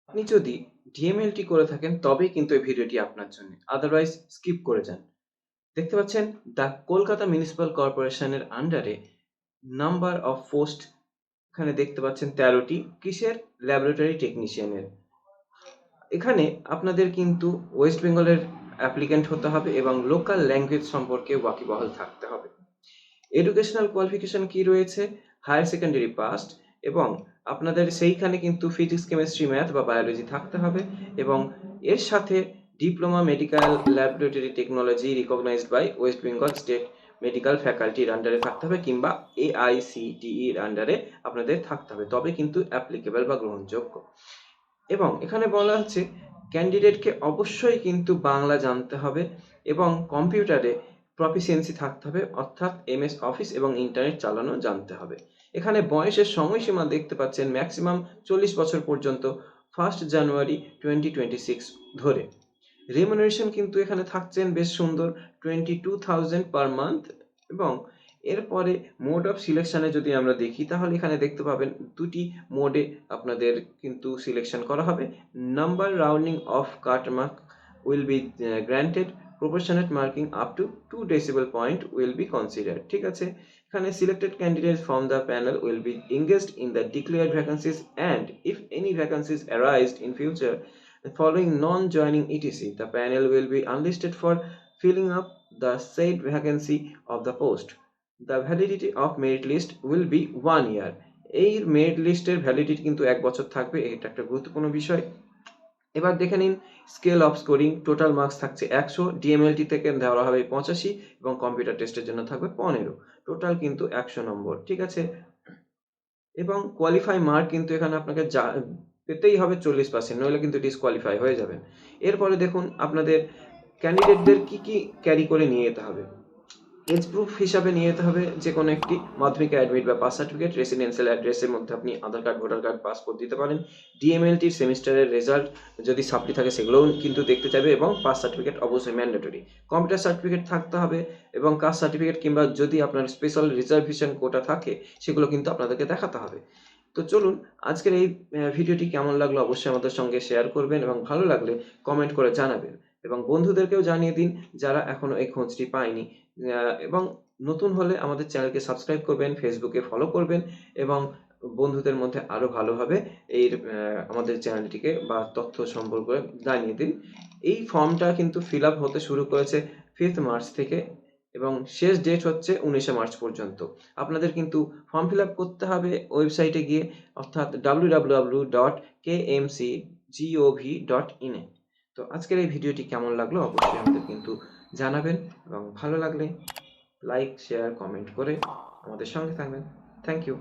আপনি যদি ডিএমএলটি করে থাকেন তবেই কিন্তু এই ভিডিওটি আপনার জন্য। আদারওয়াইজ স্কিপ করে যান। দেখতে পাচ্ছেন দ্য কলকাতা মিউনিসিপাল কর্পোরেশনের আন্ডারে নাম্বার অফ পোস্ট এখানে দেখতে পাচ্ছেন ১৩ টি। কিসের? ল্যাবরেটরি টেকনিশিয়ানের। এখানে আপনাদের কিন্তু ওয়েস্ট বেঙ্গলের অ্যাপ্লিক্যান্ট হতে হবে এবং লোকাল ল্যাঙ্গুয়েজ সম্পর্কে ওয়াকিবহাল থাকতে হবে। এডুকেশনাল কোয়ালিফিকেশন কি রয়েছে? হায়ার সেকেন্ডারি পাসড এবং আপনাদের সেইখানে কিন্তু ফিজিক্স, কেমিস্ট্রি, ম্যাথ বা বায়োলজি থাকতে হবে এবং এর সাথে diploma medical laboratory technology recognised by West Bengal state medical ফ্যাকাল্টির আন্ডারে থাকতে হবে কিংবা AICTE-র আন্ডারে আপনাদের থাকতে হবে। তবে কিন্তু অ্যাপ্লিকেবল বা গ্রহণযোগ্য। এবং এখানে বলা হচ্ছে ক্যান্ডিডেটকে অবশ্যই কিন্তু বাংলা জানতে হবে এবং কম্পিউটারে প্রফিসিয়েন্সি থাকতে হবে, অর্থাৎ MS অফিস এবং ইন্টারনেট চালানো জানতে হবে। এখানে বয়সের সময়সীমা দেখতে পাচ্ছেন ম্যাক্সিমাম 40 বছর পর্যন্ত 1 জানুয়ারি 2026 ধরে। রিমুনারেশন কিন্তু এখানে থাকছেন বেশ সুন্দর 22,000 পার মান্থ এবং এরপরে মোড অফ সিলেকশনে যদি আমরা দেখি তাহলে এখানে দেখতে পাবেন দুটি মোডে আপনাদের কিন্তু সিলেকশন করা হবে। Number rounding of cut mark will be granted, proportionate marking up to 2 decimal point will be considered। ঠিক আছে, এখানে selected candidates from the panel will be engaged in the declared vacancies and if any vacancies arise in future following non-joining etc, the panel will be unlisted for filling up the said vacancy of the post। The validity of merit list will be 1 year। এই merit লিস্টের validity কিন্তু 1 বছর থাকবে, এটা একটা গুরুত্বপূর্ণ বিষয়। এবার দেখে নিন scale of scoring. Total marks থাকছে 100, ডিএমএলটি থেকে দেওয়া হবে 85 এবং কম্পিউটার টেস্টের জন্য থাকবে 15। টোটাল কিন্তু 100 নম্বর। ঠিক আছে, এবং কোয়ালিফাই মার্ক কিন্তু এখানে আপনাকে পেতেই হবে 40%, নইলে কিন্তু ডিসকোয়ালিফাই হয়ে যাবেন। এরপরে দেখুন আপনাদের ক্যান্ডিডেটদের কি কি ক্যারি করে নিয়ে যেতে হবে। এজ প্রুফ হিসাবে নিয়ে যেতে হবে যে কোনো একটি মাধ্যমিক অ্যাডমিট বা পাস সার্টিফিকেট, রেসিডেন্সিয়াল অ্যাড্রেসের মধ্যে আপনি আধার কার্ড, ভোটার কার্ড, পাসপোর্ট দিতে পারেন। ডিএমএলটির সেমিস্টারের রেজাল্ট যদি সাপ্লি থাকে সেগুলোও কিন্তু দেখতে চাইবে এবং পাস সার্টিফিকেট অবশ্যই ম্যান্ডেটরি। কম্পিউটার সার্টিফিকেট থাকতে হবে এবং কাস্ট সার্টিফিকেট কিংবা যদি আপনার স্পেশাল রিজার্ভেশন কোটা থাকে সেগুলো কিন্তু আপনাদেরকে দেখাতে হবে। তো চলুন আজকের এই ভিডিওটি কেমন লাগলো অবশ্যই আমাদের সঙ্গে শেয়ার করবেন এবং ভালো লাগলে কমেন্ট করে জানাবেন এবং বন্ধুদেরকেও জানিয়ে দিন যারা এখনো এই খোঁজটি পায়নি। এবং নতুন হলে আমাদের চ্যানেলকে সাবস্ক্রাইব করবেন, ফেসবুকে ফলো করবেন এবং বন্ধুদের মধ্যে আরো ভালোভাবে এই আমাদের চ্যানেলটিকে বা তথ্য সম্পর্কে জানিয়ে দিন। এই ফর্মটা কিন্তু ফিল আপ হতে শুরু করেছে 5 মার্চ থেকে এবং শেষ ডেট হচ্ছে 19 মার্চ পর্যন্ত। আপনাদের কিন্তু ফর্ম ফিল আপ করতে হবে ওয়েবসাইটে গিয়ে, অর্থাৎ www.kmcgov.in এ। তো আজকের এই ভিডিওটি কেমন লাগলো অবশ্যই আমাদের কিন্তু জানাবেন এবং ভালো লাগলে লাইক, শেয়ার, কমেন্ট করে আমাদের সঙ্গে থাকবেন। Thank you.